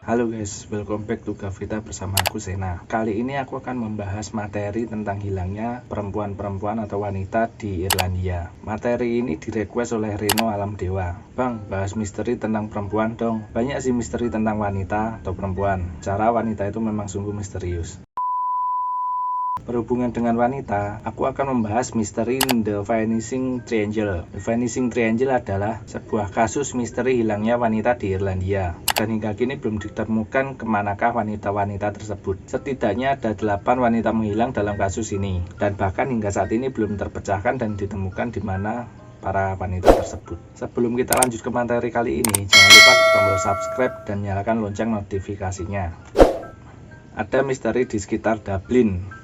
Halo guys, welcome back to Gavita bersama aku Sena. Kali ini aku akan membahas materi tentang hilangnya perempuan-perempuan atau wanita di Irlandia. Materi ini direquest oleh Reno Alam Dewa. Bang, bahas misteri tentang perempuan dong. Banyak sih misteri tentang wanita atau perempuan. Cara wanita itu memang sungguh misterius. Berhubungan dengan wanita, aku akan membahas misteri The Vanishing Triangle. The Vanishing Triangle adalah sebuah kasus misteri hilangnya wanita di Irlandia. Dan hingga kini belum ditemukan kemanakah wanita-wanita tersebut. Setidaknya ada 8 wanita menghilang dalam kasus ini. Dan bahkan hingga saat ini belum terpecahkan dan ditemukan di mana para wanita tersebut. Sebelum kita lanjut ke materi kali ini, jangan lupa tombol subscribe dan nyalakan lonceng notifikasinya. Ada misteri di sekitar Dublin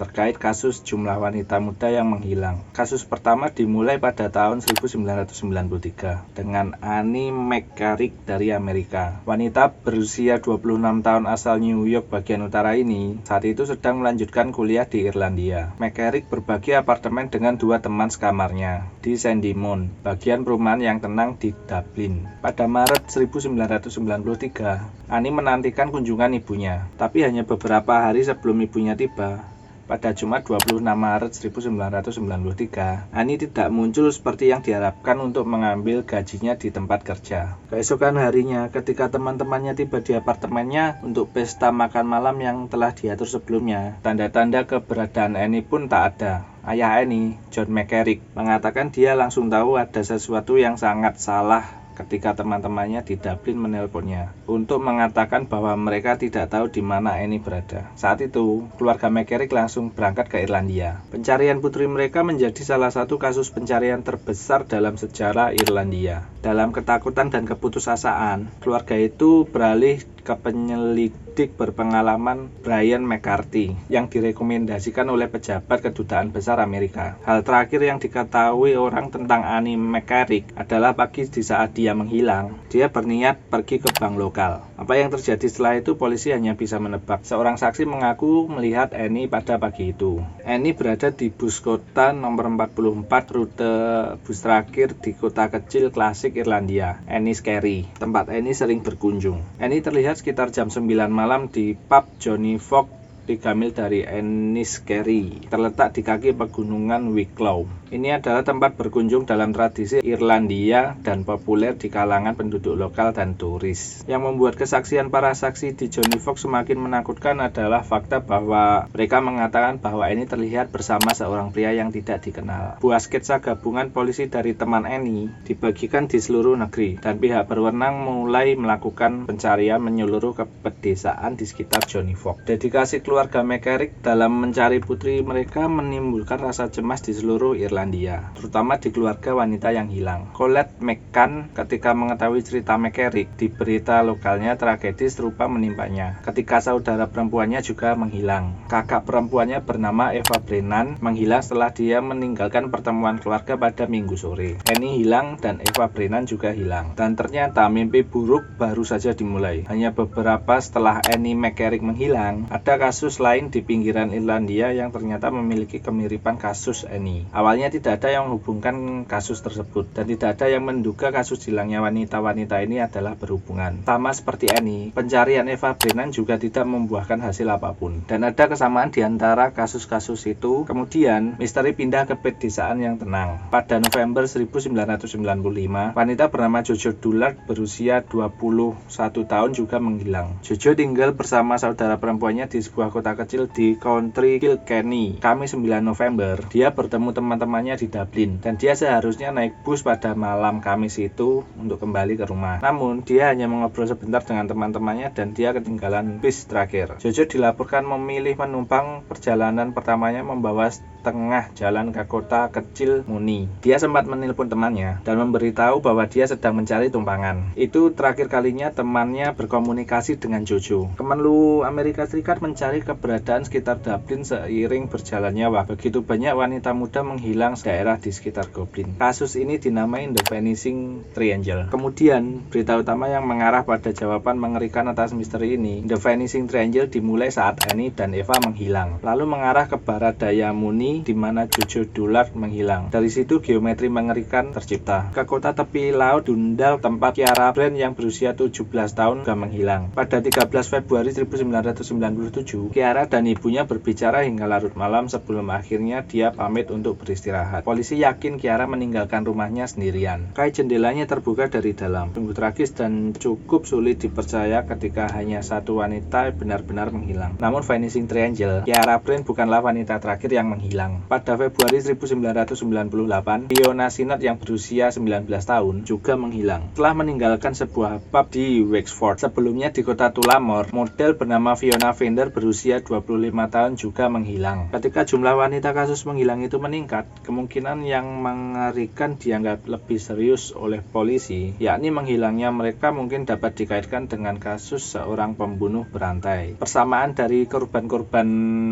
terkait kasus jumlah wanita muda yang menghilang. Kasus pertama dimulai pada tahun 1993 dengan Annie McCarrick dari Amerika. Wanita berusia 26 tahun asal New York bagian utara ini saat itu sedang melanjutkan kuliah di Irlandia. McCarrick berbagi apartemen dengan 2 teman sekamarnya di Sandymount, bagian perumahan yang tenang di Dublin. Pada Maret 1993, Annie menantikan kunjungan ibunya, tapi hanya beberapa hari sebelum ibunya tiba, pada Jumat 26 Maret 1993, Annie tidak muncul seperti yang diharapkan untuk mengambil gajinya di tempat kerja. Keesokan harinya, ketika teman-temannya tiba di apartemennya untuk pesta makan malam yang telah diatur sebelumnya, tanda-tanda keberadaan Annie pun tak ada. Ayah Annie, John McCarrick, mengatakan dia langsung tahu ada sesuatu yang sangat salah ketika teman-temannya di Dublin menelponnya untuk mengatakan bahwa mereka tidak tahu di mana Annie berada. Saat itu, keluarga McCarrick langsung berangkat ke Irlandia. Pencarian putri mereka menjadi salah satu kasus pencarian terbesar dalam sejarah Irlandia. Dalam ketakutan dan keputusasaan, keluarga itu beralih ke penyelidik berpengalaman Brian McCarthy yang direkomendasikan oleh pejabat kedutaan besar Amerika. Hal terakhir yang diketahui orang tentang Annie McCarrick adalah pagi di saat dia menghilang, dia berniat pergi ke bank lokal. Apa yang terjadi setelah itu polisi hanya bisa menebak. Seorang saksi mengaku melihat Annie pada pagi itu. Annie berada di bus kota nomor 44, rute bus terakhir di kota kecil klasik Irlandia, Enniskerry, tempat Annie sering berkunjung. Annie terlihat sekitar jam 9 malam di pub Johnny Fogg 3 mil dari Enniskerry, terletak di kaki pegunungan Wicklow. Ini adalah tempat berkunjung dalam tradisi Irlandia dan populer di kalangan penduduk lokal dan turis. Yang membuat kesaksian para saksi di Johnny Fogg semakin menakutkan adalah fakta bahwa mereka mengatakan bahwa Annie terlihat bersama seorang pria yang tidak dikenal. Buah sketsa gabungan polisi dari teman Annie dibagikan di seluruh negeri dan pihak berwenang mulai melakukan pencarian menyeluruh ke pedesaan di sekitar Johnny Fogg. Dedikasi keluarga McCarrick dalam mencari putri mereka menimbulkan rasa cemas di seluruh Irlandia, terutama di keluarga wanita yang hilang. Colette McCann ketika mengetahui cerita McCarrick di berita lokalnya, tragedi serupa menimpanya ketika saudara perempuannya juga menghilang. Kakak perempuannya bernama Eva Brennan menghilang setelah dia meninggalkan pertemuan keluarga pada Minggu sore. Annie hilang dan Eva Brennan juga hilang. Dan ternyata mimpi buruk baru saja dimulai. Hanya beberapa setelah Annie McCarrick menghilang, ada kasus lain di pinggiran Irlandia yang ternyata memiliki kemiripan kasus Annie. Awalnya tidak ada yang menghubungkan kasus tersebut dan tidak ada yang menduga kasus hilangnya wanita-wanita ini adalah berhubungan. Sama seperti Annie, pencarian Eva Brennan juga tidak membuahkan hasil apapun. Dan ada kesamaan di antara kasus-kasus itu. Kemudian, misteri pindah ke pedesaan yang tenang. Pada November 1995, wanita bernama Jojo Dullard berusia 21 tahun juga menghilang. Jojo tinggal bersama saudara perempuannya di sebuah kota kecil di County Kilkenny. Kamis 9 November, dia bertemu teman-temannya di Dublin dan dia seharusnya naik bus pada malam Kamis itu untuk kembali ke rumah. Namun, dia hanya mengobrol sebentar dengan teman-temannya dan dia ketinggalan bis terakhir. Jojo dilaporkan memilih menumpang perjalanan pertamanya membawa tengah jalan ke kota kecil Muni. Dia sempat menelpon temannya dan memberitahu bahwa dia sedang mencari tumpangan. Itu terakhir kalinya temannya berkomunikasi dengan Jojo. Kemenlu Amerika Serikat mencari keberadaan sekitar Dublin seiring berjalannya waktu. Begitu banyak wanita muda menghilang daerah di sekitar Dublin. Kasus ini dinamai The Vanishing Triangle. Kemudian, berita utama yang mengarah pada jawaban mengerikan atas misteri ini, The Vanishing Triangle dimulai saat Annie dan Eva menghilang, lalu mengarah ke barat daya Muni bumi di mana Jojo Dollard menghilang. Dari situ geometri mengerikan tercipta. Ke kota tepi laut Dundalk tempat Ciara Brand yang berusia 17 tahun juga menghilang. Pada 13 Februari 1997, Ciara dan ibunya berbicara hingga larut malam sebelum akhirnya dia pamit untuk beristirahat. Polisi yakin Ciara meninggalkan rumahnya sendirian. Kait jendelanya terbuka dari dalam. Sungguh tragis dan cukup sulit dipercaya ketika hanya satu wanita benar-benar menghilang. Namun Vanishing Triangle, Ciara Brand bukanlah wanita terakhir yang menghilang. Pada Februari 1998, Fiona Sinnott yang berusia 19 tahun juga menghilang. Setelah meninggalkan sebuah pub di Wexford. Sebelumnya di kota Tullamore, model bernama Fiona Venter berusia 25 tahun juga menghilang. Ketika jumlah wanita kasus menghilang itu meningkat, kemungkinan yang mengerikan dianggap lebih serius oleh polisi, yakni menghilangnya mereka mungkin dapat dikaitkan dengan kasus seorang pembunuh berantai. Persamaan dari korban-korban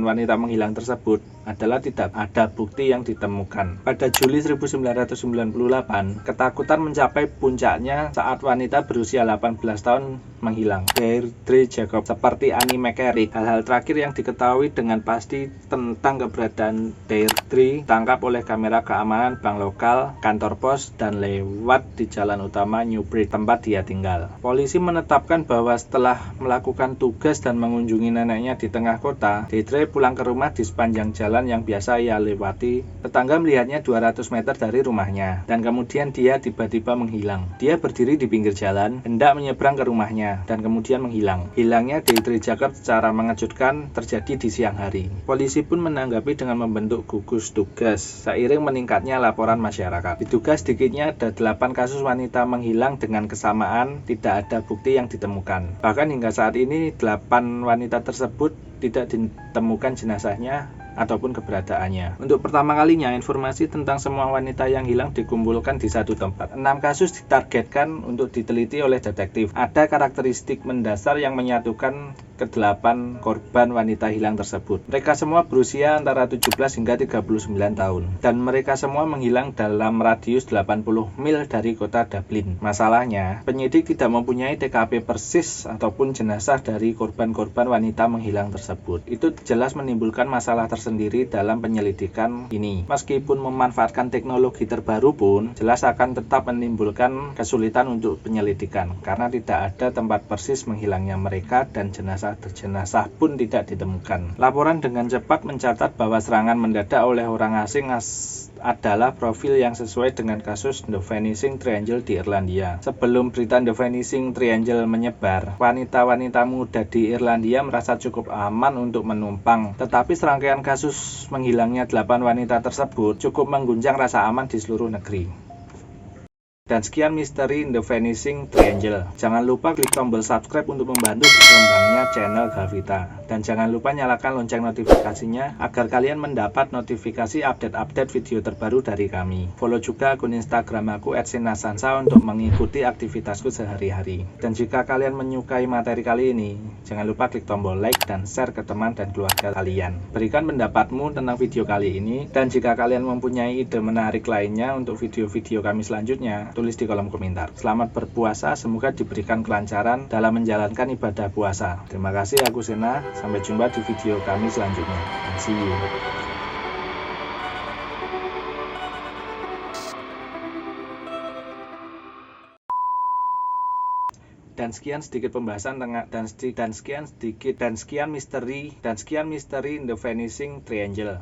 wanita menghilang tersebut adalah tidak ada bukti yang ditemukan. Pada Juli 1998, ketakutan mencapai puncaknya saat wanita berusia 18 tahun menghilang, Deirdre Jacobs. Seperti Annie McCarrick, hal-hal terakhir yang diketahui dengan pasti tentang keberadaan Deirdre ditangkap oleh kamera keamanan bank lokal, kantor pos, dan lewat di jalan utama Newbridge, tempat dia tinggal. Polisi menetapkan bahwa setelah melakukan tugas dan mengunjungi neneknya di tengah kota, Deirdre pulang ke rumah di sepanjang jalan yang biasa ia lewati. Tetangga melihatnya 200 meter dari rumahnya, dan kemudian dia tiba-tiba menghilang. Dia berdiri di pinggir jalan, hendak menyeberang ke rumahnya, dan kemudian menghilang. Hilangnya Deirdre Jacobs secara mengejutkan terjadi di siang hari. Polisi pun menanggapi dengan membentuk gugus tugas, seiring meningkatnya laporan masyarakat. Diduga sedikitnya ada 8 kasus wanita menghilang dengan kesamaan, tidak ada bukti yang ditemukan. Bahkan hingga saat ini 8 wanita tersebut tidak ditemukan jenazahnya ataupun keberadaannya. Untuk pertama kalinya, informasi tentang semua wanita yang hilang dikumpulkan di satu tempat. 6 kasus ditargetkan untuk diteliti oleh detektif. Ada karakteristik mendasar yang menyatukan ke-8 korban wanita hilang tersebut. Mereka semua berusia antara 17 hingga 39 tahun. Dan mereka semua menghilang dalam radius 80 mil dari kota Dublin. Masalahnya, penyidik tidak mempunyai TKP persis ataupun jenazah dari korban-korban wanita menghilang tersebut. Itu jelas menimbulkan masalah tersendiri dalam penyelidikan ini. Meskipun memanfaatkan teknologi terbaru pun, jelas akan tetap menimbulkan kesulitan untuk penyelidikan, karena tidak ada tempat persis menghilangnya mereka dan jenazah pun tidak ditemukan. Laporan dengan cepat mencatat bahwa serangan mendadak oleh orang asing adalah profil yang sesuai dengan kasus The Vanishing Triangle di Irlandia. Sebelum berita The Vanishing Triangle menyebar, wanita-wanita muda di Irlandia merasa cukup aman untuk menumpang. Tetapi serangkaian kasus menghilangnya 8 wanita tersebut cukup mengguncang rasa aman di seluruh negeri. Dan sekian misteri The Vanishing Triangle. Jangan lupa klik tombol subscribe untuk membantu berkembangnya channel Gavita. Dan jangan lupa nyalakan lonceng notifikasinya agar kalian mendapat notifikasi update-update video terbaru dari kami. Follow juga akun Instagram aku @sinasansa untuk mengikuti aktivitasku sehari-hari. Dan jika kalian menyukai materi kali ini, jangan lupa klik tombol like dan share ke teman dan keluarga kalian. Berikan pendapatmu tentang video kali ini, dan jika kalian mempunyai ide menarik lainnya untuk video-video kami selanjutnya, tulis di kolom komentar. Selamat berpuasa, semoga diberikan kelancaran dalam menjalankan ibadah puasa. Terima kasih, aku Sena. Sampai jumpa di video kami selanjutnya. See you. Dan sekian sedikit pembahasan dan sekian misteri The Vanishing Triangle.